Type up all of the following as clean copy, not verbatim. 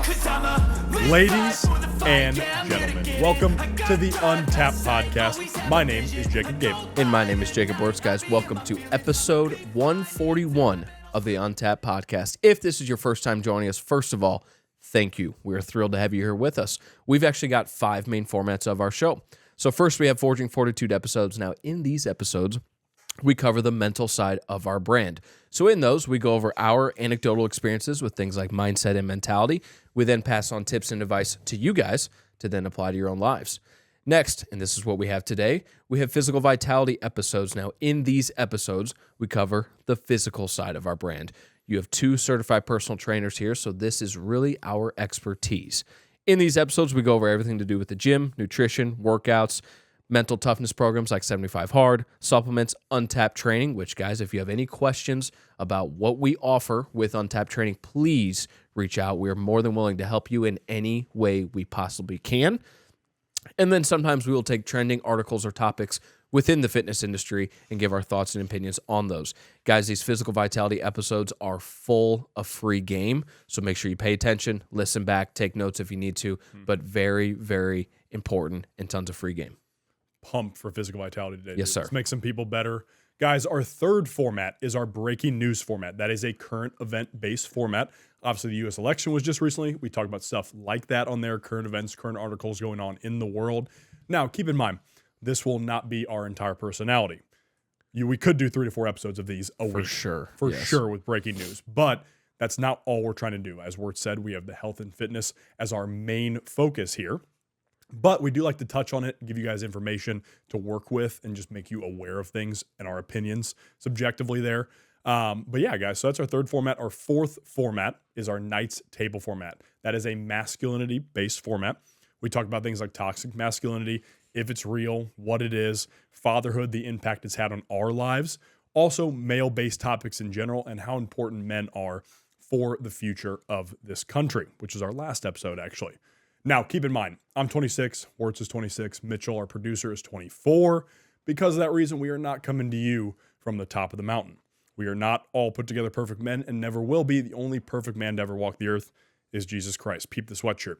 Ladies and gentlemen, welcome to the Untapped Podcast. My name is Jacob Gabel. And my name is Jacob Wurtz, guys. Welcome to episode 141 of the Untapped Podcast. If this is your first time joining us, first of all, thank you. We are thrilled to have you here with us. We've actually got 5 main formats of our show. So first, we have Forging Fortitude episodes. Now, in these episodes, we cover the mental side of our brand. So in those, we go over our anecdotal experiences with things like mindset and mentality. We then pass on tips and advice to you guys to then apply to your own lives. Next, and this is what we have today, we have physical vitality episodes. Now, in these episodes, we cover the physical side of our brand. You have 2 certified personal trainers here, so this is really our expertise. In these episodes, we go over everything to do with the gym, nutrition, workouts, mental toughness programs like 75 Hard, supplements, Untapped training, which, guys, if you have any questions about what we offer with Untapped training, please reach out. We are more than willing to help you in any way we possibly can. And then sometimes we will take trending articles or topics within the fitness industry and give our thoughts and opinions on those. Guys, these physical vitality episodes are full of free game, so make sure you pay attention, listen back, take notes if you need to, but very, very important and tons of free game. Pumped for physical vitality today. Yes, sir. Let's make some people better. Guys, our third format is our breaking news format. That is a current event-based format. Obviously, the U.S. election was just recently. We talked about stuff like that on there, current events, current articles going on in the world. Now, keep in mind, this will not be our entire personality. We could do 3 to 4 episodes of these a week. For sure. For Yes. sure with breaking news. But that's not all we're trying to do. As Wurtz said, we have the health and fitness as our main focus here. But we do like to touch on it, give you guys information to work with, and just make you aware of things and our opinions subjectively there. But yeah, guys, so that's our third format. Our fourth format is our Knights Table format. That is a masculinity-based format. We talk about things like toxic masculinity, if it's real, what it is, fatherhood, the impact it's had on our lives, also male-based topics in general, and how important men are for the future of this country, which is our last episode, actually. Now, keep in mind, I'm 26, Wurtz is 26, Mitchell, our producer, is 24. Because of that reason, we are not coming to you from the top of the mountain. We are not all put together perfect men and never will be. The only perfect man to ever walk the earth is Jesus Christ. Peep the sweatshirt.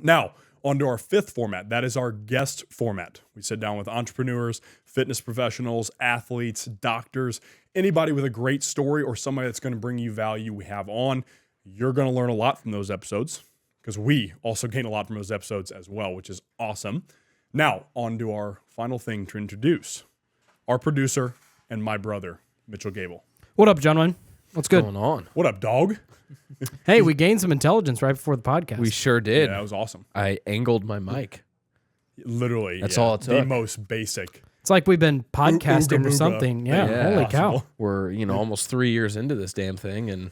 Now, on to our fifth format. That is our guest format. We sit down with entrepreneurs, fitness professionals, athletes, doctors, anybody with a great story or somebody that's going to bring you value we have on. You're going to learn a lot from those episodes, because we also gain a lot from those episodes as well, which is awesome. Now, on to our final thing to introduce, our producer and my brother, Mitchell Gabel. What up, gentlemen? What's good? What's going on? What up, dog? Hey, we gained some intelligence right before the podcast. We sure did. Yeah, that was awesome. I angled my mic. Literally. That's all it took. The most basic. It's like we've been podcasting Ooga or booga. something. Yeah, Yeah. holy Possible. cow. We're, almost 3 years into this damn thing, and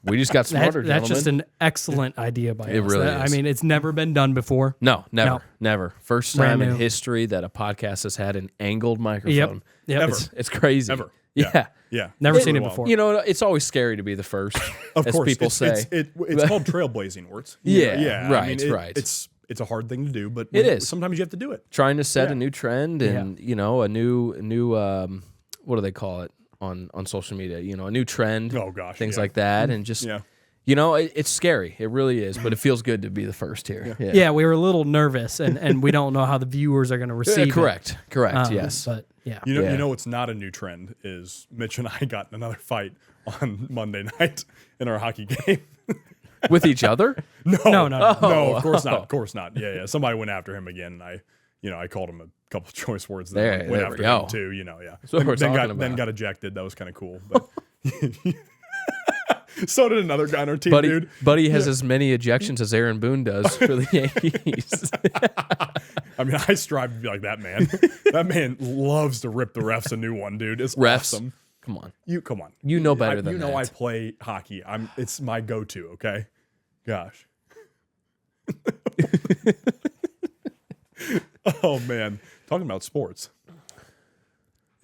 we just got smarter, That's just gentlemen. an excellent idea by us. It really I is. mean, it's never been done before. No, never. First Brand time in new. history that a podcast has had an angled microphone. Yep. Ever. It's crazy. Ever. Yeah. Yeah. Never It's seen really it wild. before. It's always scary to be the first, Of as course, people it's, say. It's called trailblazing, Wurtz. Yeah, I right, mean, right. It's a hard thing to do, but It is. Sometimes you have to do it. Trying to set Yeah. a new trend and, a new what do they call it on social media? A new trend. Oh, gosh, Things yeah. like that. And just, Yeah. it's scary. It really is, but it feels good to be the first here. Yeah, we were a little nervous, and we don't know how the viewers are going to receive it. Correct. Yes. But yeah. You Yeah. know what's not a new trend is Mitch and I got in another fight on Monday night in our hockey game. With each other? No. No, of course not. Of course not. Yeah. Somebody went after him again, and I called him a couple of choice words. There Went we after go. him too. Yeah. That's what we're talking then about. got ejected. That was kind of cool. But so did another guy on our team, Buddy, dude. Buddy has as many ejections as Aaron Boone does for the Yankees. I mean, I strive to be like that man. That man loves to rip the refs a new one, dude. It's Refs. awesome. Come on. Come on. You know better than You know that. I play hockey. It's my go-to, okay? Gosh. Oh, man. Talking about sports.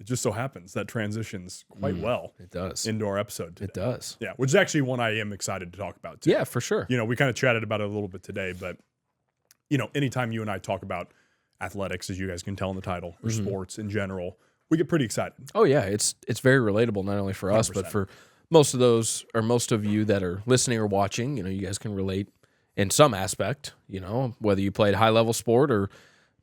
It just so happens that transitions quite well It does. into our episode today. It does. Yeah, which is actually one I am excited to talk about, too. Yeah, for sure. We kind of chatted about it a little bit today, but, anytime you and I talk about athletics, as you guys can tell in the title, or sports in general, we get pretty excited. Oh yeah, it's very relatable not only for us but 100%. for most of those, or most of you that are listening or watching, you guys can relate in some aspect, whether you played high level sport or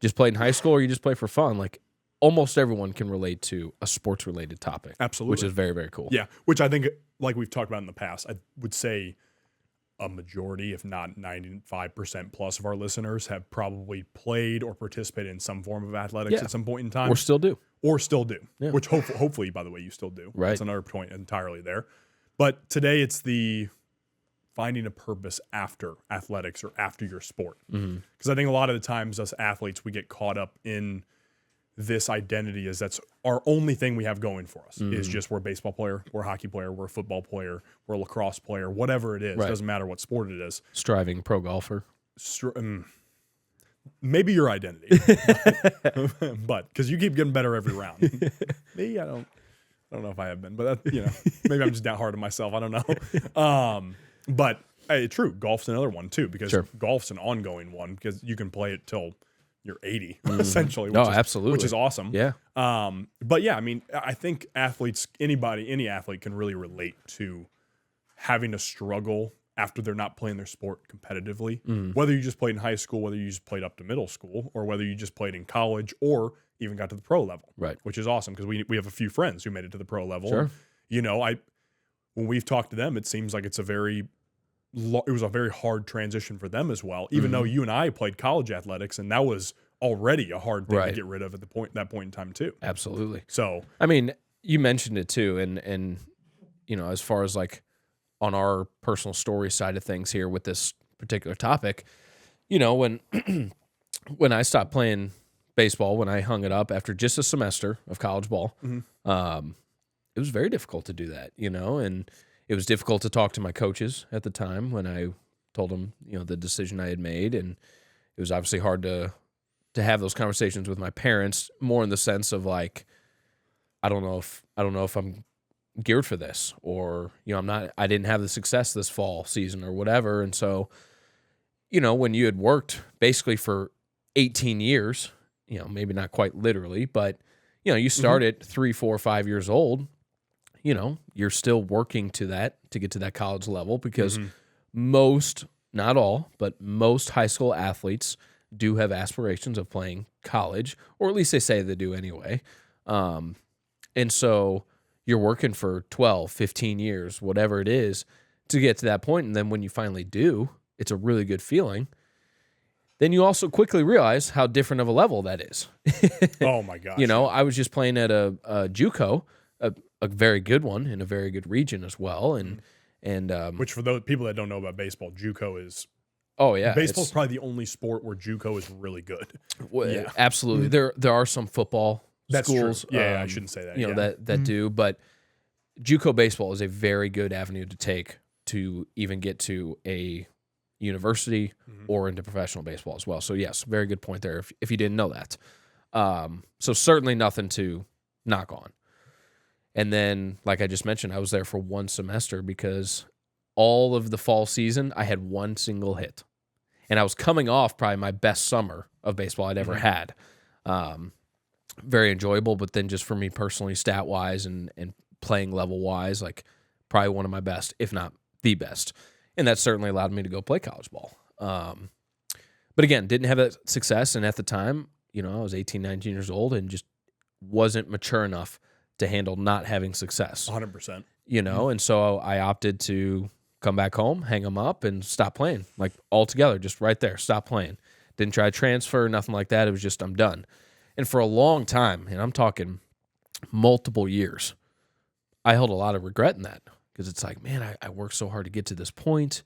just played in high school or you just play for fun. Like almost everyone can relate to a sports related topic. Absolutely. Which is very, very cool. Yeah. Which I think, like we've talked about in the past, I would say a majority, if not 95% plus of our listeners have probably played or participated in some form of athletics at some point in time. Or still do. Yeah. Which hopefully, by the way, you still do. Right. That's another point entirely there. But today it's the finding a purpose after athletics or after your sport. Because I think a lot of the times us athletes, we get caught up in this identity as that's our only thing we have going for us is just we're a baseball player, we're a hockey player, we're a football player, we're a lacrosse player, whatever it is. Right. Doesn't matter what sport it is. Striving pro golfer. Maybe your identity. But because you keep getting better every round. Me, I don't know if I have been, but maybe I'm just down hard on myself. I don't know. But hey, true, golf's another one too, because golf's an ongoing one because you can play it till you're 80 essentially. Absolutely. Which is awesome. Yeah. But yeah, I mean, I think athletes, any athlete can really relate to having to struggle after they're not playing their sport competitively, whether you just played in high school, whether you just played up to middle school, or whether you just played in college or even got to the pro level, right? Which is awesome because we have a few friends who made it to the pro level. Sure. And, when we've talked to them, it seems like it was a very hard transition for them as well, even though you and I played college athletics, and that was already a hard thing to get rid of at that point in time too. Absolutely. So, I mean, you mentioned it too, and as far as like on our personal story side of things here with this particular topic, when when I stopped playing baseball, when I hung it up after just a semester of college ball, it was very difficult to do that, and it was difficult to talk to my coaches at the time when I told them, the decision I had made, and it was obviously hard to have those conversations with my parents, more in the sense of like, I don't know if I'm geared for this, or I didn't have the success this fall season or whatever, and so when you had worked basically for 18 years, maybe not quite literally, but you start at 3, 4, 5 years old. You're still working to get to that college level because most, not all, but most high school athletes do have aspirations of playing college, or at least they say they do anyway. And so you're working for 12, 15 years, whatever it is, to get to that point. And then when you finally do, it's a really good feeling. Then you also quickly realize how different of a level that is. Oh my gosh. I was just playing at a JUCO, a very good one in a very good region as well. And which for those people that don't know about baseball, JUCO is baseball's probably the only sport where JUCO is really good. Yeah, absolutely. There are some football schools. True. Yeah, I shouldn't say that. That do, but JUCO baseball is a very good avenue to take to even get to a university or into professional baseball as well. So yes, very good point there. If you didn't know that, so certainly nothing to knock on. And then, like I just mentioned, I was there for one semester because all of the fall season, I had one single hit. And I was coming off probably my best summer of baseball I'd ever had. Very enjoyable, but then just for me personally, stat-wise and playing level-wise, like probably one of my best, if not the best. And that certainly allowed me to go play college ball. But again, didn't have that success. And at the time, I was 18, 19 years old and just wasn't mature enough to handle not having success. 100%. And so I opted to come back home, hang them up, and stop playing, like altogether, just right there, stop playing. Didn't try to transfer, nothing like that. It was just, I'm done. And for a long time, and I'm talking multiple years, I held a lot of regret in that because it's like, man, I worked so hard to get to this point,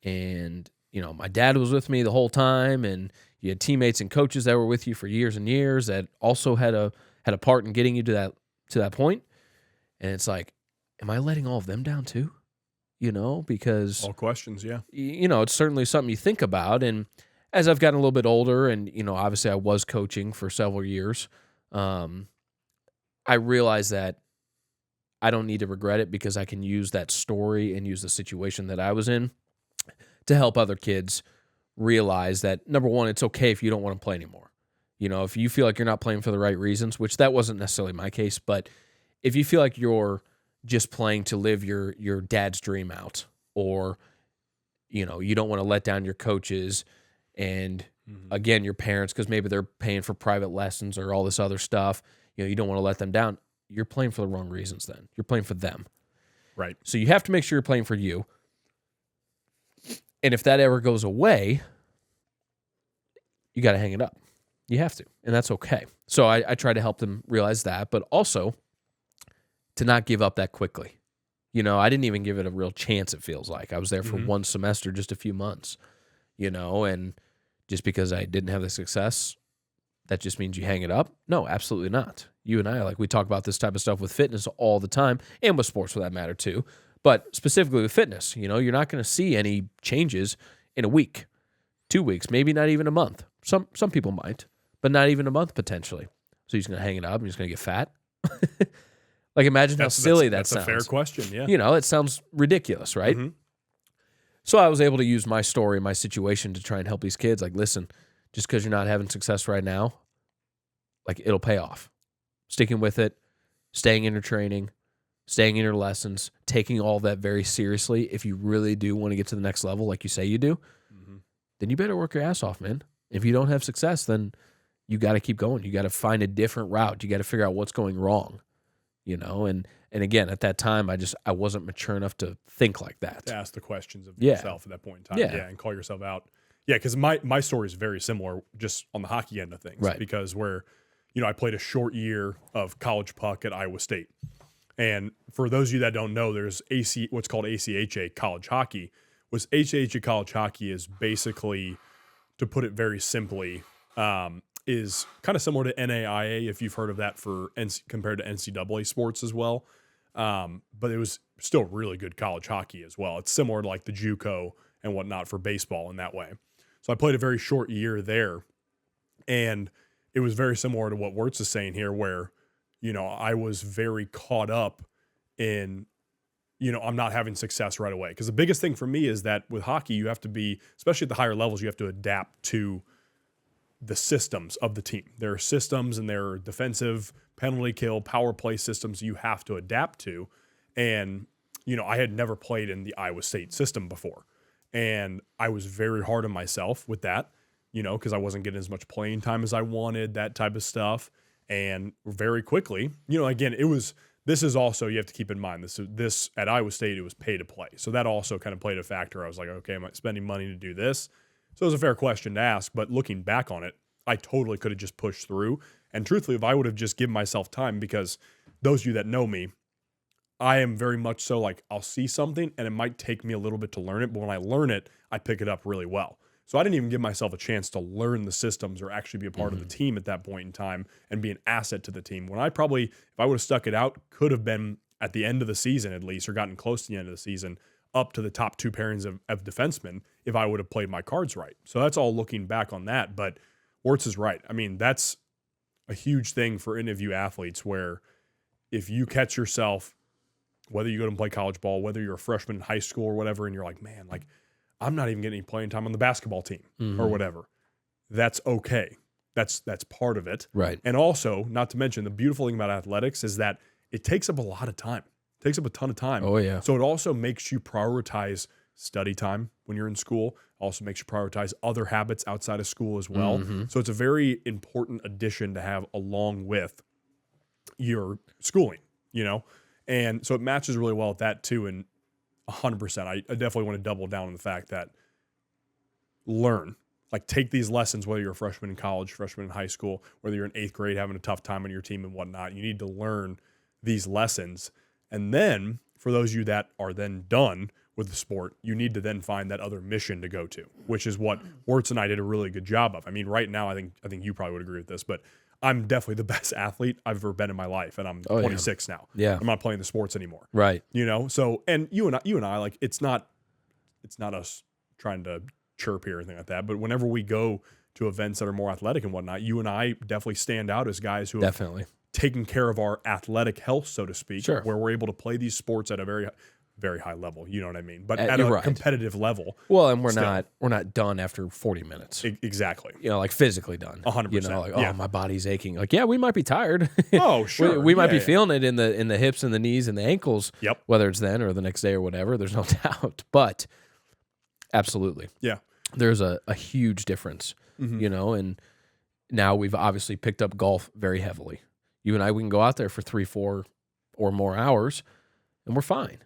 and my dad was with me the whole time, and you had teammates and coaches that were with you for years and years that also had a part in getting you to that point. And it's like, am I letting all of them down too? Because all questions, yeah. It's certainly something you think about. And as I've gotten a little bit older, and obviously I was coaching for several years, I realized that I don't need to regret it because I can use that story and use the situation that I was in to help other kids realize that, number one, it's okay if you don't want to play anymore. If you feel like you're not playing for the right reasons, which that wasn't necessarily my case, but if you feel like you're just playing to live your dad's dream out, or you don't want to let down your coaches and again your parents because maybe they're paying for private lessons or all this other stuff. You don't want to let them down. You're playing for the wrong reasons. Then you're playing for them, Right. so you have to make sure you're playing for you. And if that ever goes away, you got to hang it up. You have to, and that's okay. So I try to help them realize that, but also to not give up that quickly. I didn't even give it a real chance, it feels like. I was there for one semester, just a few months, and just because I didn't have the success, that just means you hang it up? No, absolutely not. You and I, we talk about this type of stuff with fitness all the time, and with sports for that matter too, but specifically with fitness, you're not going to see any changes in a week, 2 weeks, maybe not even a month. Some people might, but not even a month potentially. So you're just going to hang it up and you're just going to get fat? Imagine how silly that sounds. That's a fair question, yeah. It sounds ridiculous, right? So I was able to use my story, my situation to try and help these kids. Listen, just because you're not having success right now, it'll pay off. Sticking with it, staying in your training, staying in your lessons, taking all that very seriously. If you really do want to get to the next level, like you say you do, then you better work your ass off, man. If you don't have success, then you got to keep going. You got to find a different route. You got to figure out what's going wrong, and again, at that time, I wasn't mature enough to think like that. To ask the questions of yourself at that point in time. Yeah. And call yourself out. Yeah, because my story is very similar just on the hockey end of things. Right. Because I played a short year of college puck at Iowa State. And for those of you that don't know, there's what's called ACHA college hockey. ACHA college hockey is basically, to put it very simply, is kind of similar to NAIA, if you've heard of that, compared to NCAA sports as well. But it was still really good college hockey as well. It's similar to the JUCO and whatnot for baseball in that way. So I played a very short year there, and it was very similar to what Wurtz is saying here, where, I was very caught up in, I'm not having success right away. Because the biggest thing for me is that with hockey, you have to be, especially at the higher levels, you have to adapt to the systems of the team. There are systems and there are defensive, penalty kill, power play systems you have to adapt to. And, I had never played in the Iowa State system before. And I was very hard on myself with that, because I wasn't getting as much playing time as I wanted, that type of stuff. And very quickly, again, this is also, you have to keep in mind, this at Iowa State, it was pay to play. So that also kind of played a factor. I was like, okay, am I spending money to do this? So it was a fair question to ask, but looking back on it, I totally could have just pushed through. And truthfully, if I would have just given myself time, because those of you that know me, I am very much so I'll see something and it might take me a little bit to learn it, but when I learn it, I pick it up really well. So I didn't even give myself a chance to learn the systems or actually be a part of the team at that point in time and be an asset to the team. When if I would have stuck it out, could have been at the end of the season at least, or gotten close to the end of the season, up to the top two pairings of defensemen if I would have played my cards right. So that's all looking back on that. But Wurtz is right. I mean, that's a huge thing for any of you athletes, where if you catch yourself, whether you go to play college ball, whether you're a freshman in high school or whatever, and you're like, man, I'm not even getting any playing time on the basketball team or whatever. That's okay. That's part of it. Right. And also, not to mention, the beautiful thing about athletics is that it takes up a lot of time. It takes up a ton of time. Oh, yeah. So it also makes you prioritize study time when you're in school. Also makes you prioritize other habits outside of school as well. So it's a very important addition to have along with your schooling, And so it matches really well with that too. And 100%, I definitely want to double down on the fact that learn. Take these lessons, whether you're a freshman in college, freshman in high school, whether you're in 8th grade having a tough time on your team and whatnot. You need to learn these lessons. And then for those of you that are then done with the sport, you need to then find that other mission to go to, which is what Wurtz and I did a really good job of. I mean, right now, I think you probably would agree with this, but I'm definitely the best athlete I've ever been in my life, and I'm 26 now. Yeah, I'm not playing the sports anymore. Right. So, and you and I, it's not us trying to chirp here or anything like that, but whenever we go to events that are more athletic and whatnot, you and I definitely stand out as guys who have taken care of our athletic health, so to speak, Sure. where we're able to play these sports at a very very high level. You know what I mean? But You're at a right. competitive level. Well, and we're Still. not done after 40 minutes. Exactly. You know, like physically done. 100%. You know, like, Yeah. oh, my body's aching. Like, yeah, we might be tired. Oh, sure. We might be Yeah. feeling it in the hips and the knees and the ankles. Yep. Whether it's then or the next day or whatever, there's no doubt. But absolutely. Yeah. There's a huge difference, you know, and now we've obviously picked up golf very heavily. You and I, we can go out there for 3, 4 or more hours and we're fine.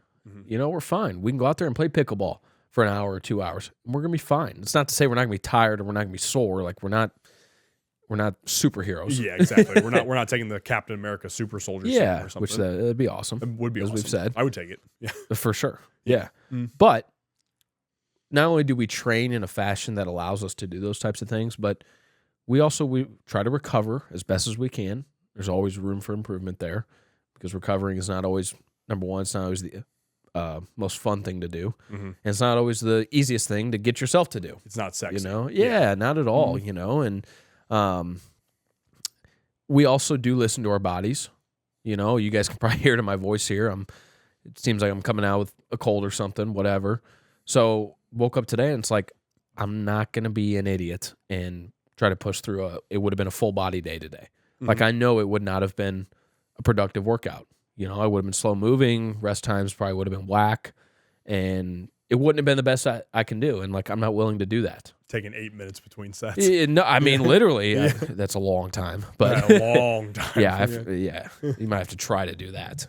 You know, we're fine. We can go out there and play pickleball for an hour or 2 hours and we're going to be fine. It's not to say we're not going to be tired or we're not going to be sore. Like we're not superheroes. Yeah, exactly. We're not taking the Captain America super soldier suit or something. Which that'd be awesome. It would be as awesome. we've said. I would take it. Yeah. For sure. Yeah. But not only do we train in a fashion that allows us to do those types of things, but we try to recover as best as we can. There's always room for improvement there because recovering is not always, number one, it's not always the most fun thing to do. And it's not always the easiest thing to get yourself to do. It's not sexy. You know? Yeah, not at all, you know? And we also do listen to our bodies. You know, you guys can probably hear it in my voice here. It seems like I'm coming out with a cold or something, whatever. So woke up today and it's like, I'm not going to be an idiot and try to push through it would have been a full body day today. Like I know it would not have been a productive workout. You know, I would have been slow moving, rest times probably would have been whack, and it wouldn't have been the best I can do. And like, I'm not willing to do that. Taking 8 minutes between sets. No, I mean, literally, that's a long time, but A long time. yeah, you might have to try to do that.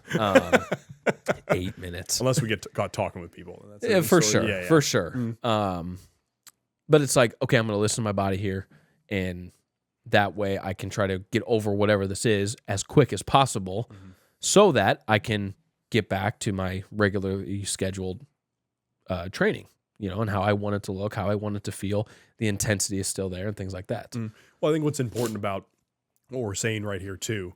8 minutes. Unless we get caught talking with people. That's Yeah, for so, sure. yeah. For sure. But it's like, okay, I'm going to listen to my body here, and that way I can try to get over whatever this is as quick as possible so that I can get back to my regularly scheduled training, you know, and how I want it to look, how I want it to feel. The intensity is still there and things like that. Well, I think what's important about what we're saying right here too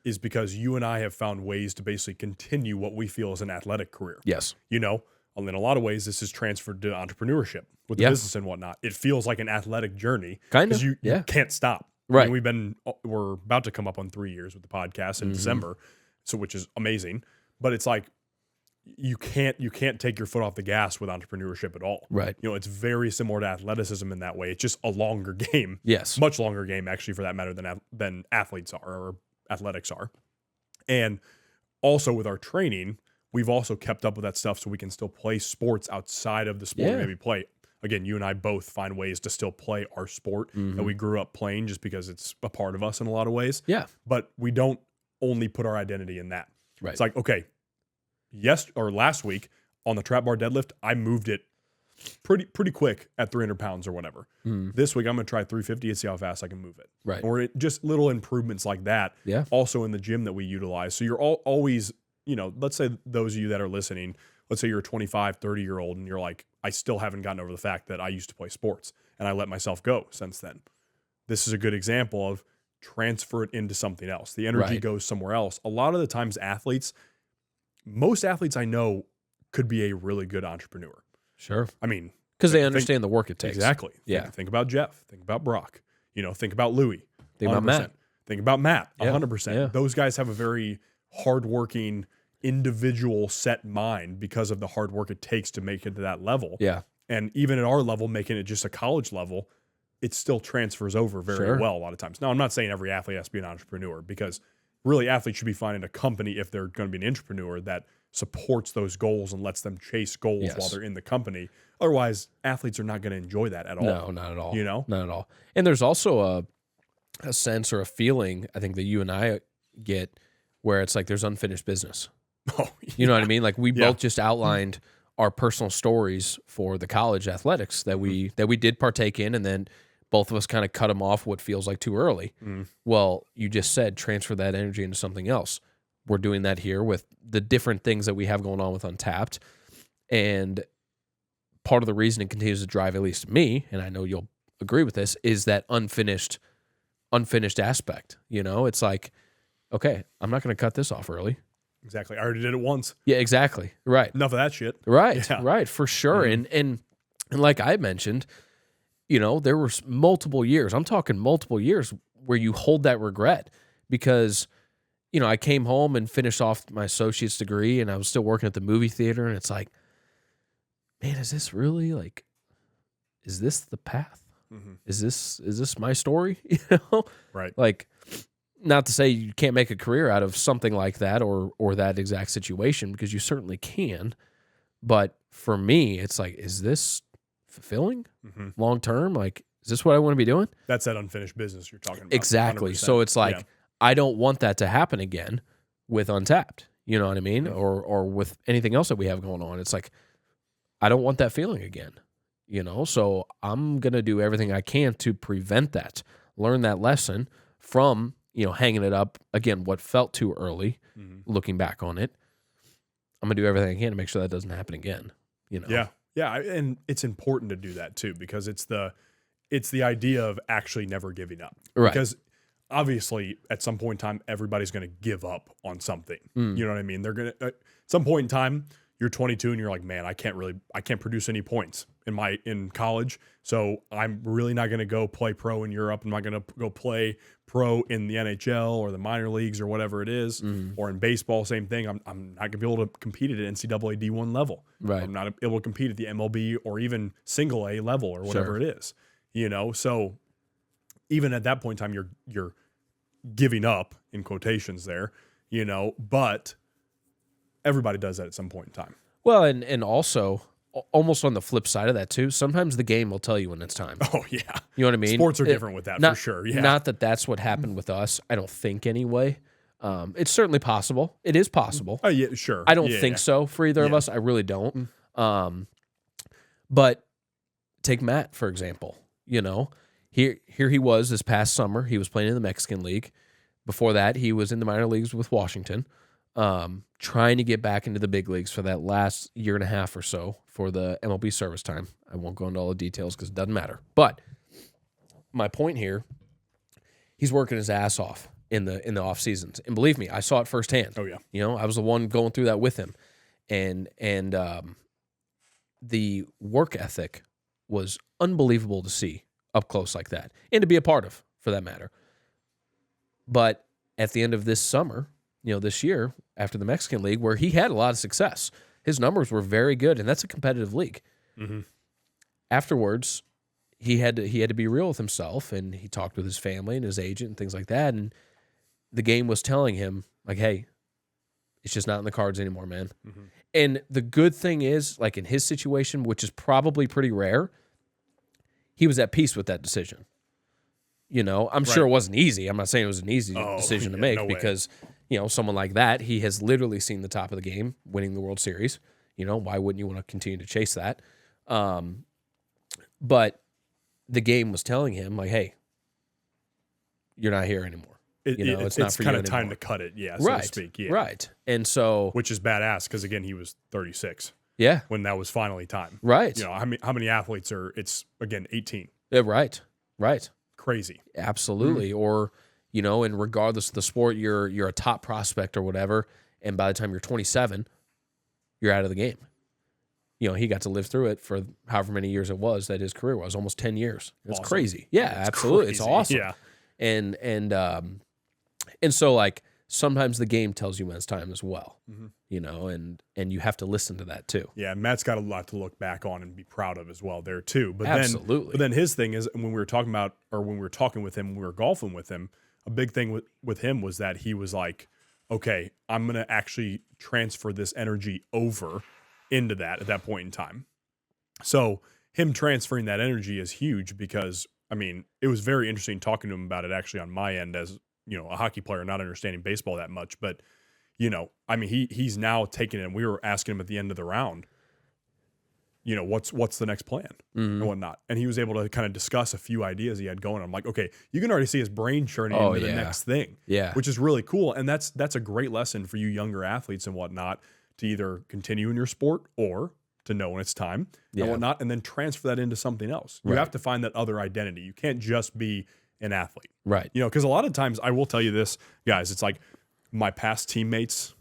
is because you and I have found ways to basically continue what we feel is an athletic career. Yes. You know, in a lot of ways, this is transferred to entrepreneurship with the business and whatnot. It feels like an athletic journey. Kind of. Because you can't stop. Right. I mean, we're about to come up on 3 years with the podcast in December, so which is amazing. But it's like you can't take your foot off the gas with entrepreneurship at all. Right. You know, it's very similar to athleticism in that way. It's just a longer game. Yes. Much longer game, actually, for that matter, than athletes are or athletics are. And also with our training, we've also kept up with that stuff so we can still play sports outside of the sport we maybe play. Again, you and I both find ways to still play our sport that we grew up playing just because it's a part of us in a lot of ways. Yeah. But we don't only put our identity in that. Right. It's like, okay, last week on the trap bar deadlift, I moved it pretty quick at 300 pounds or whatever. This week, I'm going to try 350 and see how fast I can move it. Right. Or just little improvements like that. Yeah. Also in the gym that we utilize. So you're always, you know, let's say those of you that are listening, let's say you're a 25, 30-year-old and you're like, I still haven't gotten over the fact that I used to play sports and I let myself go since then. This is a good example of transfer it into something else. The energy goes somewhere else. A lot of the times most athletes I know could be a really good entrepreneur. Sure. I mean, because they understand the work it takes. Exactly. Yeah. Think about Jeff. Think about Brock. You know, think about Louie. Think about Matt. Think about Matt. Yeah. 100%. Yeah. Those guys have a very hardworking, individual set mind because of the hard work it takes to make it to that level. Yeah. And even at our level, making it just a college level, it still transfers over very well a lot of times. Now, I'm not saying every athlete has to be an entrepreneur because really athletes should be finding a company if they're going to be an entrepreneur that supports those goals and lets them chase goals while they're in the company. Otherwise, athletes are not going to enjoy that at all. No, not at all. You know? Not at all. And there's also a sense or a feeling, I think, that you and I get where it's like there's unfinished business. Oh, You know what I mean? Like we both just outlined our personal stories for the college athletics that we did partake in, and then both of us kind of cut them off what feels like too early. Well, you just said transfer that energy into something else. We're doing that here with the different things that we have going on with Untapped. And part of the reason it continues to drive at least me, and I know you'll agree with this, is that unfinished aspect. You know, it's like, okay, I'm not going to cut this off early. Exactly. I already did it once. Yeah, exactly. Right. Enough of that shit. Right. Yeah. Right. For sure. And like I mentioned, you know, there were multiple years, I'm talking multiple years, where you hold that regret because, I came home and finished off my associate's degree, and I was still working at the movie theater, and it's like, man, is this really like, is this the path? Mm-hmm. Is this my story? Right. Like, not to say you can't make a career out of something like that or that exact situation, because you certainly can. But for me, it's like, is this fulfilling long term? Like, is this what I want to be doing? That's that unfinished business you're talking about. Exactly. 100%. So it's like, I don't want that to happen again with Untapped. You know what I mean? Mm-hmm. Or with anything else that we have going on. It's like, I don't want that feeling again. So I'm going to do everything I can to prevent that, learn that lesson from, hanging it up, again, what felt too early, looking back on it. I'm going to do everything I can to make sure that doesn't happen again, Yeah. Yeah. And it's important to do that too, because it's the idea of actually never giving up. Right. Because obviously at some point in time, everybody's going to give up on something. You know what I mean? They're going to, at some point in time, you're 22 and you're like, man, I can't produce any points in college. So I'm really not going to go play pro in Europe. I'm not going to go play pro in the NHL or the minor leagues or whatever it is, or in baseball, same thing. I'm not going to be able to compete at NCAA D1 level. Right. I'm not able to compete at the MLB or even single A level or whatever it is, So even at that point in time, you're giving up in quotations there, but everybody does that at some point in time. Well, and also almost on the flip side of that too, sometimes the game will tell you when it's time. Oh yeah. You know what I mean? Sports are different with that for sure. Yeah. Not that that's what happened with us. I don't think anyway. It's certainly possible. It is possible. Oh yeah, sure. I don't think so for either of us. I really don't. But take Matt, for example. Here he was this past summer. He was playing in the Mexican League. Before that, he was in the minor leagues with Washington, trying to get back into the big leagues for that last year and a half or so for the MLB service time. I won't go into all the details because it doesn't matter. But my point here, he's working his ass off in the off seasons, and believe me, I saw it firsthand. Oh yeah. I was the one going through that with him, and the work ethic was unbelievable to see up close like that, and to be a part of, for that matter. But at the end of this summer, this year, after the Mexican League, where he had a lot of success, his numbers were very good, and that's a competitive league. Afterwards, he had to be real with himself, and he talked with his family and his agent and things like that, and the game was telling him, like, hey, it's just not in the cards anymore, man. And the good thing is, like in his situation, which is probably pretty rare, he was at peace with that decision. I'm sure it wasn't easy. I'm not saying it was an easy decision to make because, someone like that, he has literally seen the top of the game, winning the World Series. Why wouldn't you want to continue to chase that? But the game was telling him, like, hey, you're not here anymore. It's not for you kind of anymore. time to cut it, so to speak. Yeah. Right. And so, which is badass because again, he was 36. Yeah. When that was finally time. Right. How many athletes it's again 18. Yeah, right. Crazy. Absolutely. Or, and regardless of the sport, you're a top prospect or whatever, and by the time you're 27, you're out of the game. He got to live through it for however many years it was that his career was, almost 10 years. It's awesome. Crazy. Yeah, That's absolutely. Crazy. It's awesome. Yeah. And so, like, sometimes the game tells you when it's time as well, and you have to listen to that too. Yeah, Matt's got a lot to look back on and be proud of as well there too. But Absolutely. Then his thing is, when we were talking with him, when we were golfing with him, a big thing with him was that he was like, okay, I'm going to actually transfer this energy over into that at that point in time. So him transferring that energy is huge because, it was very interesting talking to him about it actually on my end as, a hockey player, not understanding baseball that much, but he's now taking it, and we were asking him at the end of the round, what's the next plan and whatnot. And he was able to kind of discuss a few ideas he had going. I'm like, okay, you can already see his brain churning into the next thing, which is really cool. And that's a great lesson for you younger athletes and whatnot to either continue in your sport or to know when it's time and whatnot, and then transfer that into something else. You have to find that other identity. You can't just be an athlete. Right. Because a lot of times I will tell you this, guys, it's like my past teammates,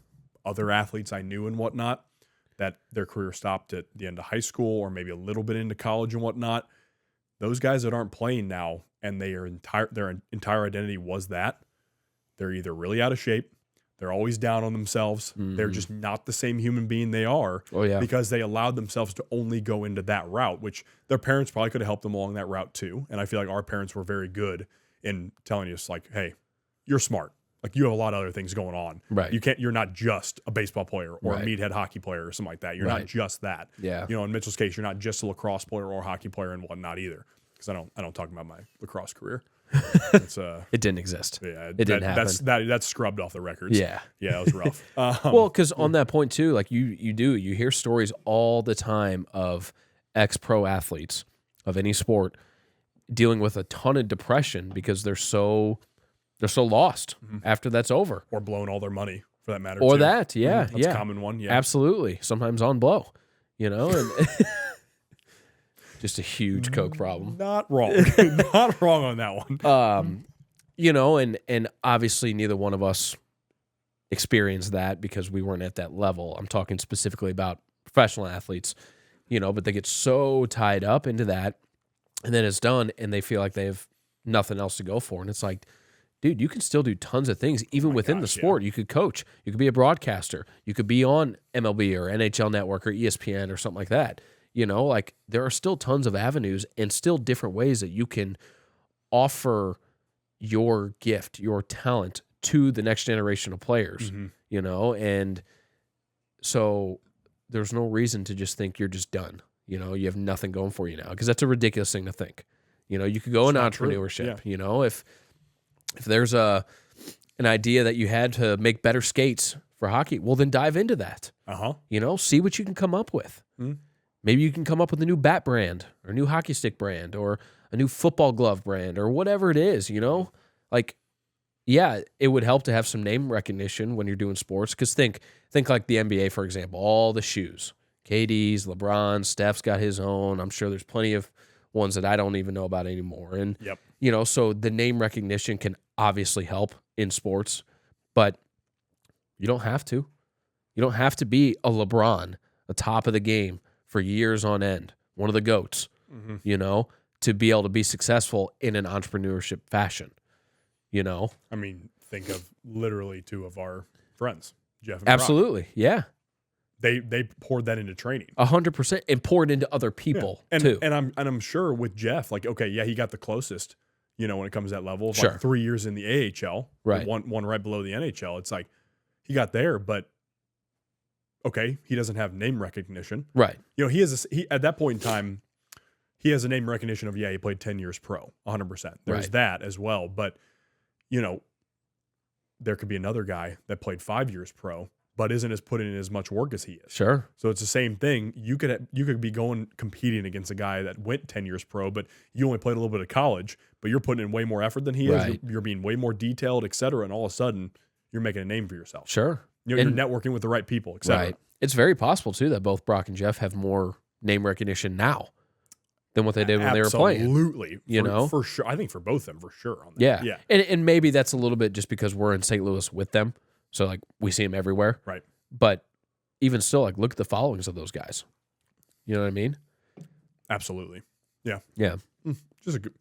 other athletes I knew and whatnot, that their career stopped at the end of high school or maybe a little bit into college and whatnot. Those guys that aren't playing now and their entire identity was that, they're either really out of shape, They're always down on themselves. They're just not the same human being they are because they allowed themselves to only go into that route, which their parents probably could have helped them along that route too. And I feel like our parents were very good in telling us like, hey, you're smart. Like you have a lot of other things going on. Right. You're not just a baseball player or a meathead hockey player or something like that. You're not just that. Yeah. You know, in Mitchell's case, you're not just a lacrosse player or a hockey player and whatnot either. Because I don't talk about my lacrosse career. It's, it didn't exist. Yeah, it didn't happen. That's scrubbed off the records. Yeah. Yeah, it was rough. Well, because on that point too, like you hear stories all the time of ex-pro athletes of any sport dealing with a ton of depression because they're so lost after that's over. Or blowing all their money, for that matter. Or too. that, yeah. That's a common one, yeah. Absolutely. Sometimes on blow, you know? And just a huge Coke problem. Not wrong. Not wrong on that one. You know, and obviously neither one of us experienced that because we weren't at that level. I'm talking specifically about professional athletes, you know, but they get so tied up into that, and then it's done, and they feel like they have nothing else to go for. And it's like, dude, you can still do tons of things, even within the sport. Yeah. You could coach. You could be a broadcaster. You could be on MLB or NHL Network or ESPN or something like that. You know, like there are still tons of avenues and still different ways that you can offer your gift, your talent to the next generation of players, you know? And so there's no reason to just think you're just done. You know, you have nothing going for you now because that's a ridiculous thing to think. You know, you could go into entrepreneurship, you know, if there's an idea that you had to make better skates for hockey, well, then dive into that. You know, see what you can come up with. Maybe you can come up with a new bat brand or a new hockey stick brand or a new football glove brand or whatever it is, you know? Like, yeah, it would help to have some name recognition when you're doing sports because think like the NBA, for example, all the shoes. KD's, LeBron, Steph's got his own. I'm sure there's plenty of ones that I don't even know about anymore. And, you know, so the name recognition can obviously help in sports, but you don't have to. You don't have to be a LeBron, a top of the game for years on end, one of the GOATs, you know, to be able to be successful in an entrepreneurship fashion, you know? I mean, think of literally two of our friends, Jeff and Absolutely, Brock. yeah. They poured that into training. 100%, and poured into other people too. And I'm sure with Jeff, like, okay, yeah, he got the closest, you know, when it comes to that level. Sure. Like 3 years in the AHL, right? One right below the NHL. It's like he got there, but okay, he doesn't have name recognition, right? You know, he at that point in time, he has a name recognition of he played 10 years pro, 100%. There's that as well, but you know, there could be another guy that played 5 years pro, but isn't as putting in as much work as he is. Sure. So it's the same thing. You could be competing against a guy that went 10 years pro, but you only played a little bit of college, but you're putting in way more effort than he is. You're being way more detailed, et cetera, and all of a sudden you're making a name for yourself. Sure. You know, you're networking with the right people, et cetera. Right. It's very possible too that both Brock and Jeff have more name recognition now than what they did when they were playing. Absolutely. You know? For sure. I think for both of them, for sure. On that. Yeah. And maybe that's a little bit just because we're in St. Louis with them. So like we see them everywhere. Right. But even still, like look at the followings of those guys. You know what I mean? Absolutely. Yeah. Yeah. Just a good,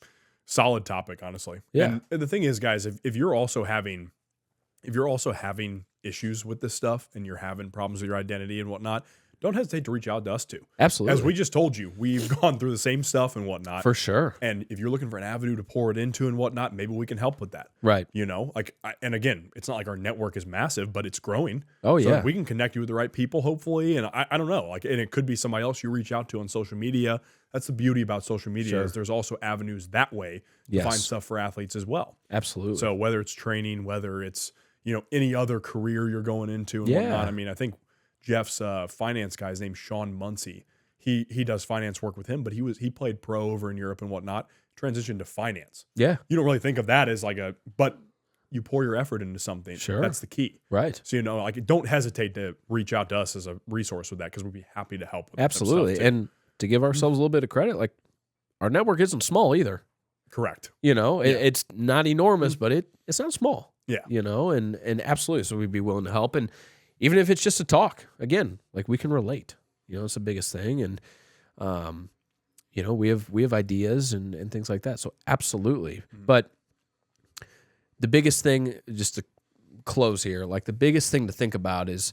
solid topic, honestly. Yeah. And the thing is, guys, if you're also having issues with this stuff and you're having problems with your identity and whatnot, don't hesitate to reach out to us too. Absolutely. As we just told you, we've gone through the same stuff and whatnot. For sure. And if you're looking for an avenue to pour it into and whatnot, maybe we can help with that. Right. You know, like, and again, it's not like our network is massive, but it's growing. Oh, so yeah. we can connect you with the right people, hopefully. And I don't know, like, and it could be somebody else you reach out to on social media. That's the beauty about social media is there's also avenues that way to find stuff for athletes as well. Absolutely. So whether it's training, whether it's, you know, any other career you're going into and whatnot. I mean, I think Jeff's finance guy, his name's Sean Muncie. He does finance work with him, but he played pro over in Europe and whatnot, transitioned to finance. Yeah. You don't really think of that as like but you pour your effort into something. Sure. That's the key. Right. So, you know, like don't hesitate to reach out to us as a resource with that because we'd be happy to help with Absolutely. And to give ourselves a little bit of credit, like our network isn't small either. Correct. You know, it's not enormous, but it's not small. Yeah. You know, and absolutely. So we'd be willing to help. And even if it's just a talk, again, like we can relate. You know, it's the biggest thing. And you know, we have ideas and things like that. So absolutely. But the biggest thing, just to close here, like the biggest thing to think about is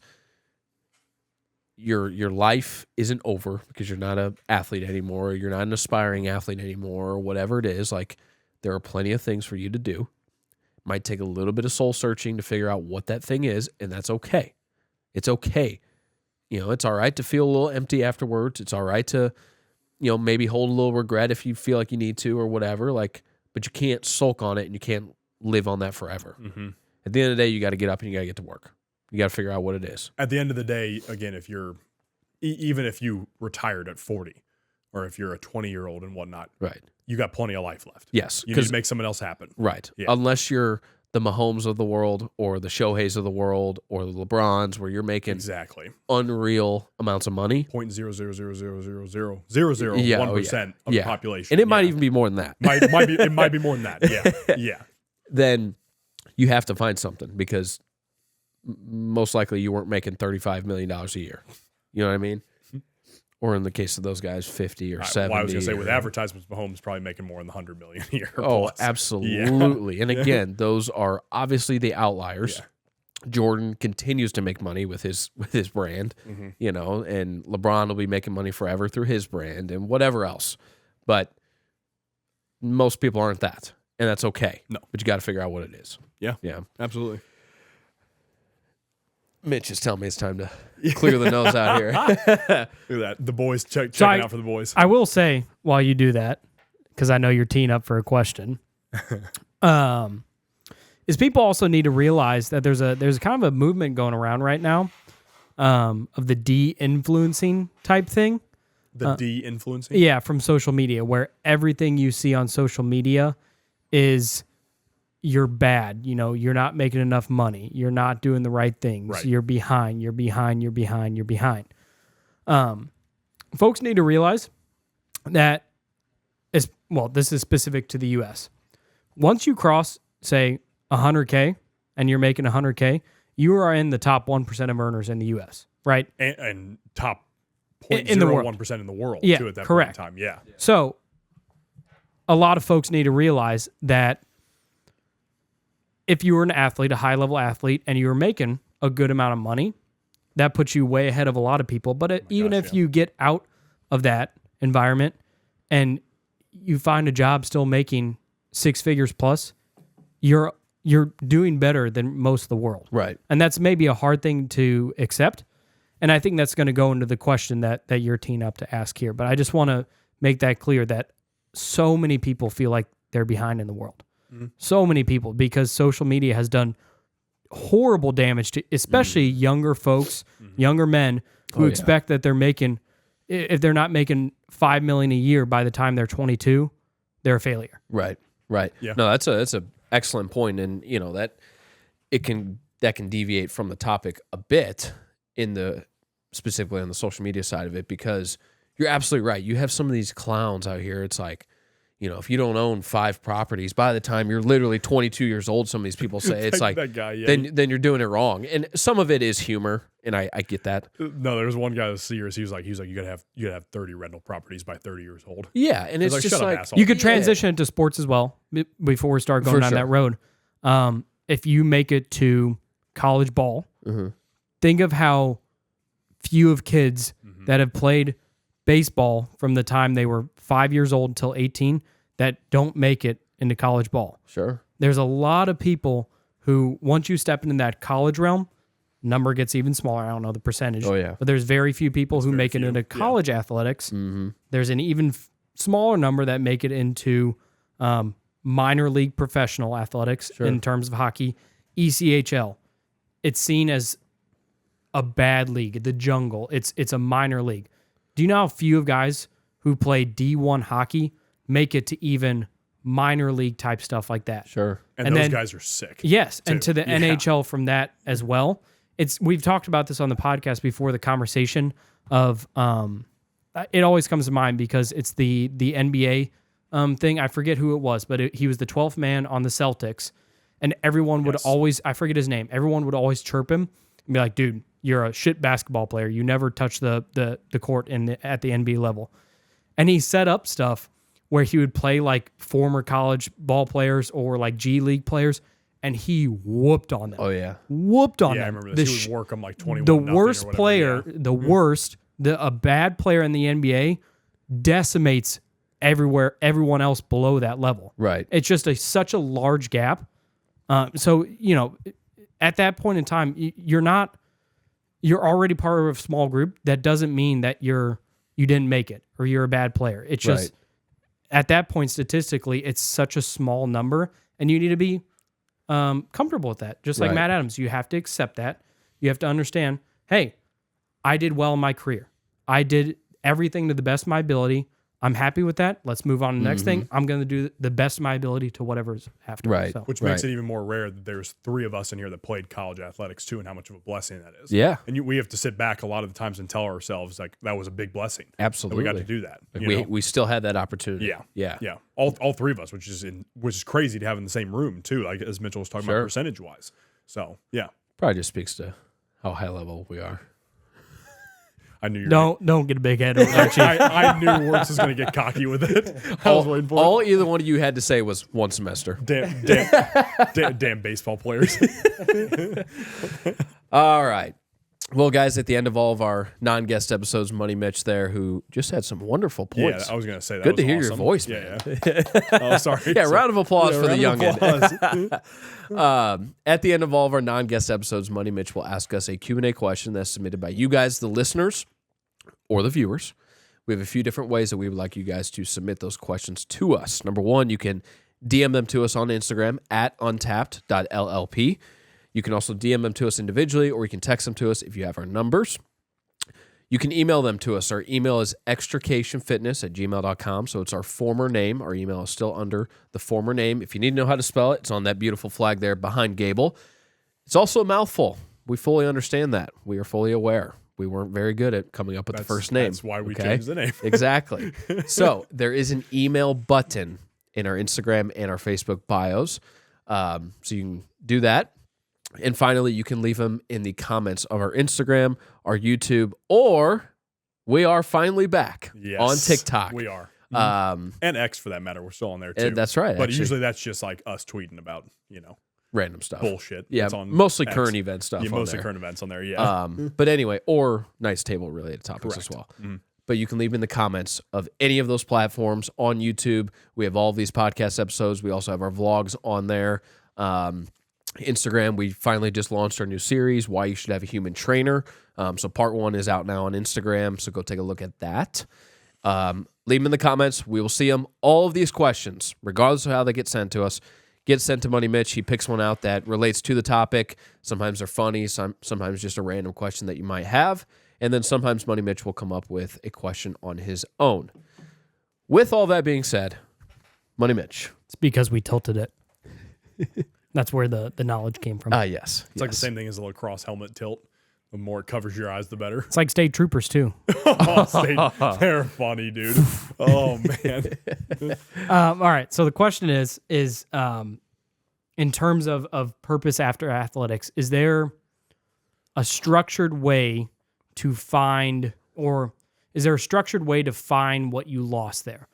your life isn't over because you're not an athlete anymore, or you're not an aspiring athlete anymore, or whatever it is. Like, there are plenty of things for you to do. Might take a little bit of soul searching to figure out what that thing is, and that's okay. It's okay. You know, it's all right to feel a little empty afterwards. It's all right to, you know, maybe hold a little regret if you feel like you need to or whatever. Like, but you can't sulk on it, and you can't live on that forever. Mm-hmm. At the end of the day, you got to get up and you got to get to work. You got to figure out what it is. At the end of the day, again, if you're, even if you retired at 40, or if you're a 20-year-old and whatnot, Right. you got plenty of life left. Yes. You need to make something else happen. Right. Yeah. Unless you're the Mahomes of the world or the Shoheis of the world or the LeBrons, where you're making Exactly. unreal amounts of money. 0.000000001% of the population. And it might even be more than that. It might be more than that. Yeah. Yeah. Then you have to find something, because most likely you weren't making $35 million a year. You know what I mean? Or in the case of those guys, 50 or 70. Well, I was going to say, with advertisements, Mahomes probably making more than $100 million a year. Oh, plus. absolutely. Yeah. And again, those are obviously the outliers. Yeah. Jordan continues to make money with his brand, you know, and LeBron will be making money forever through his brand and whatever else. But most people aren't that, and that's okay. No. But you got to figure out what it is. Yeah. Yeah. Absolutely. Mitch is telling me it's time to clear the nose out here. Look at that. The boys checking out for the boys. I will say, while you do that, because I know you're teeing up for a question, is people also need to realize that there's kind of a movement going around right now of the de-influencing type thing. The de-influencing? Yeah, from social media, where everything you see on social media is you're bad. You know, you're not making enough money. You're not doing the right things. Right. You're behind. You're behind. You're behind. You're behind. Folks need to realize that this is specific to the U.S. Once you cross, say, 100K and you're making 100K, you are in the top 1% of earners in the U.S., right? And top in the world. 0.01% in the world, Yeah, too, at that correct. point in time. Yeah. So a lot of folks need to realize that if you were an athlete, a high-level athlete, and you were making a good amount of money, that puts you way ahead of a lot of people. But if you get out of that environment and you find a job still making six figures plus, you're doing better than most of the world. Right. And that's maybe a hard thing to accept. And I think that's going to go into the question that you're teeing up to ask here. But I just want to make that clear that so many people feel like they're behind in the world. Mm-hmm. So many people, because social media has done horrible damage to especially younger folks, younger men who expect that they're making, if they're not making $5 million a year by the time they're 22, they're a failure. Right. Right. Yeah. No, that's a excellent point, and you know that can deviate from the topic a bit specifically on the social media side of it, because you're absolutely right. You have some of these clowns out here. It's like, you know, if you don't own 5 properties by the time you're literally 22 years old, some of these people say it's like that guy, yeah. then you're doing it wrong. And some of it is humor, and I get that. No, there was one guy that was serious. He was like, you gotta have 30 rental properties by 30 years old. Yeah, and it's like, just shut up, like asshole. You could transition into sports as well before we start going For down sure. that road. If you make it to college ball, think of how few of kids that have played baseball from the time they were 5 years old until 18 that don't make it into college ball. Sure. There's a lot of people who, once you step into that college realm, number gets even smaller. I don't know the percentage. Oh, yeah. But there's very few people who make it into college athletics. There's an even smaller number that make it into minor league professional athletics in terms of hockey. ECHL. It's seen as a bad league, the jungle. It's a minor league. Do you know how few of guys who play D1 hockey make it to even minor league type stuff like that? And those then, guys are sick. Yes, too. and to the NHL from that as well. We've talked about this on the podcast before, the conversation of it always comes to mind because it's the NBA thing. I forget who it was, but he was the 12th man on the Celtics, and everyone would always, I forget his name, everyone would always chirp him and be like, dude, you're a shit basketball player. You never touch the court at the NBA level. And he set up stuff where he would play like former college ball players or like G League players, and he whooped on them. Oh yeah. Whooped on Yeah, I them. remember this. He would work them like 21 The nothing or worst whatever, player, yeah. the worst, a bad player in the NBA decimates everyone else below that level. Right. It's just such a large gap. So, at that point in time, you're already part of a small group. That doesn't mean that you didn't make it or you're a bad player. It's just at that point, statistically, it's such a small number, and you need to be comfortable with that. Just like Matt Adams, you have to accept that. You have to understand, hey, I did well in my career. I did everything to the best of my ability. I'm happy with that. Let's move on to the next thing. I'm going to do the best of my ability to whatever's after. Right. So. Which makes it even more rare that there's 3 of us in here that played college athletics too, and how much of a blessing that is. Yeah. And we have to sit back a lot of the times and tell ourselves like that was a big blessing. Absolutely. That we got to do that. Like we still had that opportunity. Yeah. Yeah. Yeah. All 3 of us, which is crazy to have in the same room too, like as Mitchell was talking about percentage wise. So yeah. Probably just speaks to how high level we are. I knew you don't get a big head over that. I knew Wurtz was going to get cocky with it. I was waiting for it. All either one of you had to say was 1 semester. Damn baseball players. All right. Well, guys, at the end of all of our non-guest episodes, Money Mitch there, who just had some wonderful points. Yeah, I was going to say that. Good was to hear awesome. your voice, Yeah, man. yeah. Oh, sorry. Yeah, round of applause for the round of youngin. applause. At the end of all of our non-guest episodes, Money Mitch will ask us a Q&A question that's submitted by you guys, the listeners, or the viewers. We have a few different ways that we would like you guys to submit those questions to us. Number one, you can DM them to us on Instagram at untapped.llp. You can also DM them to us individually, or you can text them to us if you have our numbers. You can email them to us. Our email is extricationfitness@gmail.com. So it's our former name. Our email is still under the former name. If you need to know how to spell it, it's on that beautiful flag there behind Gabel. It's also a mouthful. We fully understand that. We are fully aware. We weren't very good at coming up with the first name. That's why we changed the name. Exactly. So there is an email button in our Instagram and our Facebook bios. So you can do that. And finally, you can leave them in the comments of our Instagram, our YouTube, or we are finally back on TikTok. We are. And X for that matter. We're still on there too. That's right. But actually, usually that's just like us tweeting about, random stuff. bullshit. Yeah, That's on mostly X. current event stuff. Yeah, on mostly there. current events on there. Yeah. But anyway, or nice table related topics as well. But you can leave in the comments of any of those platforms. On YouTube, we have all of these podcast episodes. We also have our vlogs on there. Instagram, we finally just launched our new series, Why You Should Have a Human Trainer. So part 1 is out now on Instagram, so go take a look at that. Leave them in the comments. We will see them. All of these questions, regardless of how they get sent to us, get sent to Money Mitch. He picks one out that relates to the topic. Sometimes they're funny, sometimes just a random question that you might have. And then sometimes Money Mitch will come up with a question on his own. With all that being said, Money Mitch. It's because we tilted it. That's where the knowledge came from. Yes. It's like the same thing as a lacrosse helmet tilt. The more it covers your eyes, the better. It's like state troopers too. They're funny, dude. Oh man. All right. So the question is in terms of purpose after athletics, is there a structured way to find, or is there a structured way to find what you lost there?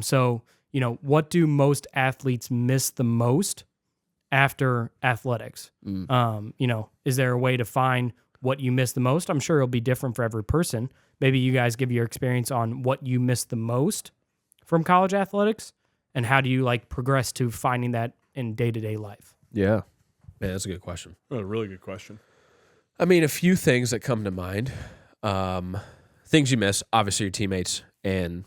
So, what do most athletes miss the most after athletics? Is there a way to find what you miss the most? I'm sure it'll be different for every person. Maybe you guys give your experience on what you miss the most from college athletics, and how do you progress to finding that in day-to-day life? Yeah. Man, that's a good question. A really good question. I mean, a few things that come to mind. Things you miss, obviously your teammates and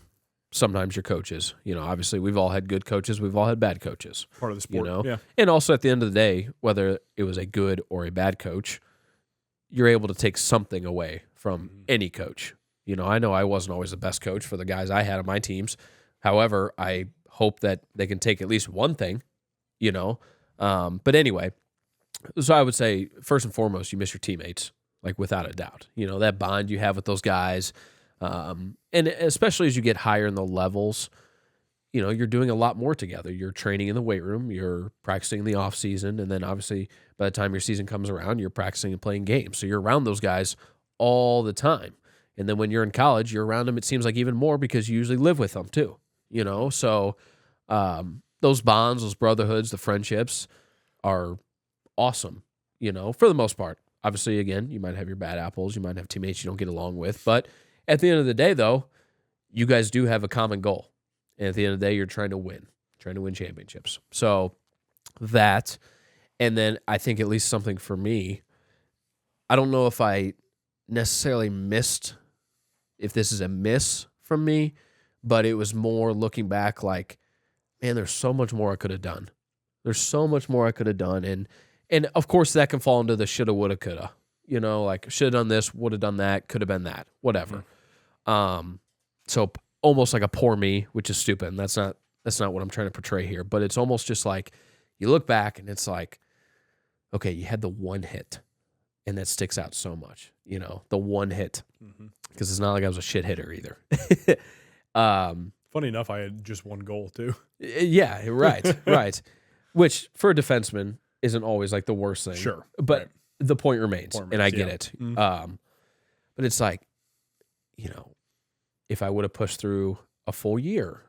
sometimes your coaches. Obviously we've all had good coaches. We've all had bad coaches. Part of the sport, yeah. And also at the end of the day, whether it was a good or a bad coach, you're able to take something away from any coach. I know I wasn't always the best coach for the guys I had on my teams. However, I hope that they can take at least one thing, But anyway, so I would say first and foremost, you miss your teammates, without a doubt. That bond you have with those guys. And especially as you get higher in the levels, you're doing a lot more together. You're training in the weight room, you're practicing in the off season, and then obviously by the time your season comes around, you're practicing and playing games. So you're around those guys all the time. And then when you're in college, you're around them, it seems like even more because you usually live with them too, So those bonds, those brotherhoods, the friendships are awesome, for the most part. Obviously, again, you might have your bad apples. You might have teammates you don't get along with. But at the end of the day, though, you guys do have a common goal. And at the end of the day, you're trying to win championships. So that, and then I think at least something for me, I don't know if I necessarily missed, if this is a miss from me, but it was more looking back like, man, there's so much more I could have done. There's so much more I could have done. And of course, that can fall into the shoulda, woulda, coulda. Like should have done this, would have done that, could have been that, whatever. So almost like a poor me, which is stupid. And that's not what I'm trying to portray here. But it's almost just like you look back and it's like, okay, you had the one hit, and that sticks out so much. The one hit, because it's not like I was a shit hitter either. Funny enough, I had just one goal too. Yeah, right. Which for a defenseman isn't always like the worst thing. Sure. But the point remains, and I get it. Mm-hmm. But it's like, if I would have pushed through a full year,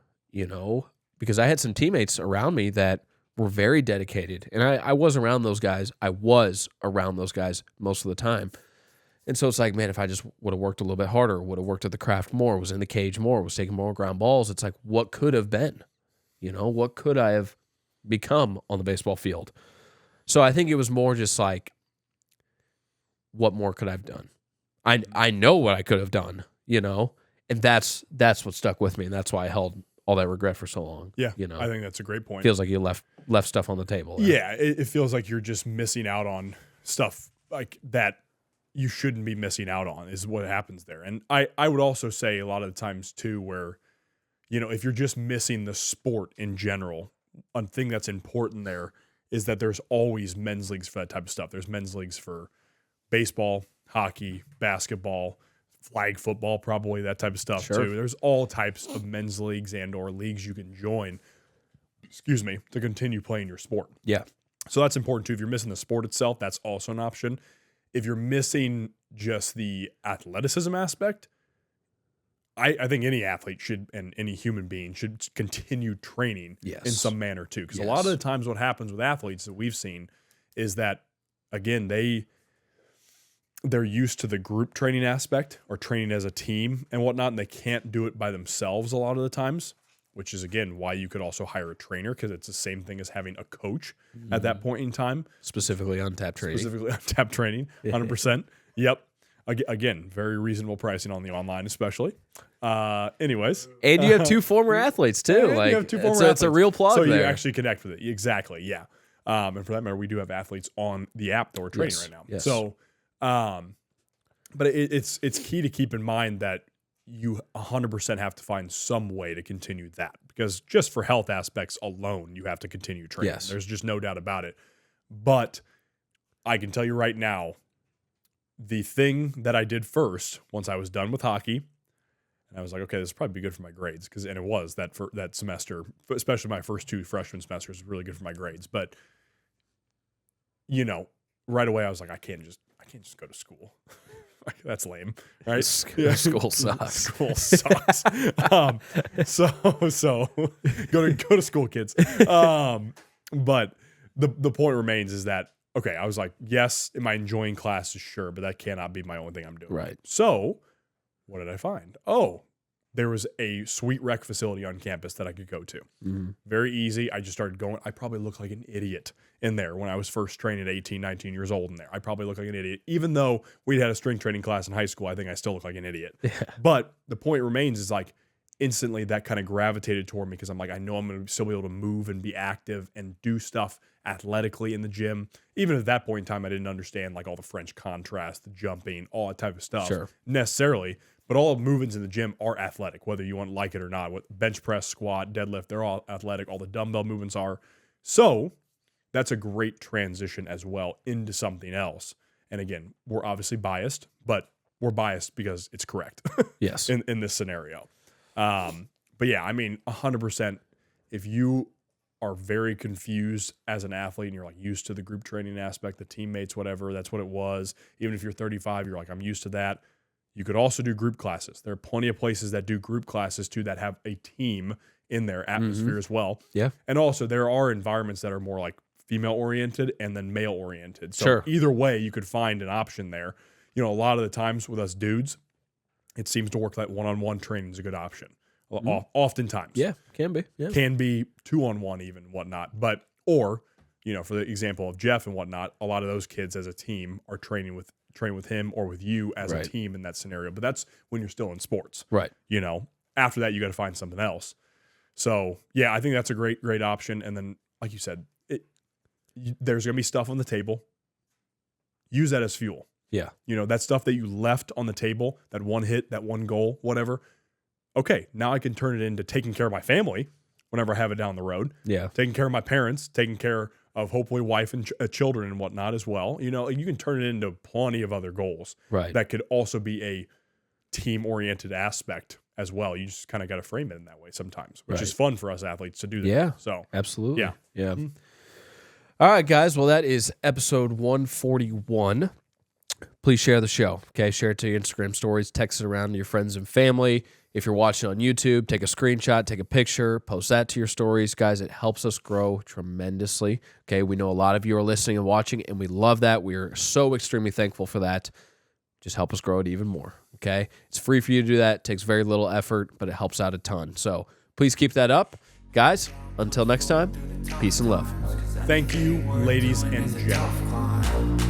because I had some teammates around me that were very dedicated, and I was around those guys. I was around those guys most of the time. And so it's like, man, if I just would have worked a little bit harder, would have worked at the craft more, was in the cage more, was taking more ground balls, it's like, what could have been? What could I have become on the baseball field? So I think it was more just like, what more could I have done? I know what I could have done, and that's what stuck with me, and that's why I held all that regret for so long. Yeah, I think that's a great point. Feels like you left stuff on the table. Yeah, it feels like you're just missing out on stuff like that you shouldn't be missing out on is what happens there. And I would also say a lot of the times too where, if you're just missing the sport in general, one thing that's important there is that there's always men's leagues for that type of stuff. There's men's leagues for baseball, hockey, basketball, flag football, probably that type of stuff too. There's all types of men's leagues and or leagues you can join, to continue playing your sport. Yeah. So that's important too. If you're missing the sport itself, that's also an option. If you're missing just the athleticism aspect, I think any athlete should, and any human being should continue training in some manner too. Because a lot of the times what happens with athletes that we've seen is that, again, they're used to the group training aspect or training as a team and whatnot, and they can't do it by themselves a lot of the times, which is, again, why you could also hire a trainer, because it's the same thing as having a coach at that point in time. Specifically untapped training. 100%. Yep. Again, very reasonable pricing on the online, especially. Anyways. And you have two former athletes, too. You have two former athletes. It's a real plug so there. You actually connect with it. Exactly, yeah. And for that matter, we do have athletes on the app that we're training right now. Yes. So, but it's key to keep in mind that you 100% have to find some way to continue that, because just for health aspects alone, you have to continue training. Yes. There's just no doubt about it. But I can tell you right now, the thing that I did first, once I was done with hockey, and I was like, okay, this will probably be good for my grades, and it was that for that semester, especially my first two freshman semesters, was really good for my grades. But right away I was like, I can't just go to school. That's lame, right? School sucks. School sucks. So go to school, kids. But the point remains is that, okay, I was like, yes, am I enjoying classes? Sure, but that cannot be my only thing I'm doing. Right. So what did I find? Oh, there was a sweet rec facility on campus that I could go to. Mm-hmm. Very easy. I just started going. I probably looked like an idiot in there when I was first trained at 18, 19 years old in there. I probably looked like an idiot. Even though we had a strength training class in high school, I think I still look like an idiot. Yeah. But the point remains is like instantly that kind of gravitated toward me, because I'm like, I know I'm going to still be able to move and be active and do stuff athletically in the gym. Even at that point in time, I didn't understand like all the French contrast, the jumping, all that type of stuff necessarily. But all movements in the gym are athletic, whether you want to like it or not. With bench press, squat, deadlift, they're all athletic. All the dumbbell movements are. So that's a great transition as well into something else. And again, we're obviously biased, but we're biased because it's correct. Yes. in this scenario. But yeah, I mean, 100%. If you are very confused as an athlete and you're like used to the group training aspect, the teammates, whatever, that's what it was. Even if you're 35, you're like, I'm used to that. You could also do group classes. There are plenty of places that do group classes too that have a team in their atmosphere as well. Yeah. And also there are environments that are more like female oriented and then male oriented. So Sure. either way, you could find an option there. You know, a lot of the times with us dudes, it seems to work that one-on-one training is a good option. Oftentimes. Yeah, can be. Yeah. Can be 2-on-1 even, whatnot. But, or, you know, for the example of Jeff and whatnot, a lot of those kids as a team are training with him or with you as a team in that scenario. But that's when you're still in sports. Right. You know, after that, you got to find something else. So, yeah, I think that's a great option. And then, like you said, there's going to be stuff on the table. Use that as fuel. Yeah. You know, that stuff that you left on the table, that one hit, that one goal, whatever. Okay, now I can turn it into taking care of my family whenever I have it down the road. Yeah. Taking care of my parents, taking care of hopefully wife and children and whatnot as well. You know, you can turn it into plenty of other goals. Right. That could also be a team-oriented aspect as well. You just kind of got to frame it in that way sometimes, which is fun for us athletes to do that. Yeah. So, absolutely. Yeah. Yeah. All right, guys. Well, that is episode 141. Please share the show. Okay. Share it to your Instagram stories, text it around to your friends and family. If you're watching on YouTube, take a screenshot, take a picture, post that to your stories. Guys, it helps us grow tremendously. Okay. We know a lot of you are listening and watching, and we love that. We are so extremely thankful for that. Just help us grow it even more. Okay. It's free for you to do that. It takes very little effort, but it helps out a ton. So please keep that up. Guys, until next time, peace and love. Thank you, ladies and gentlemen.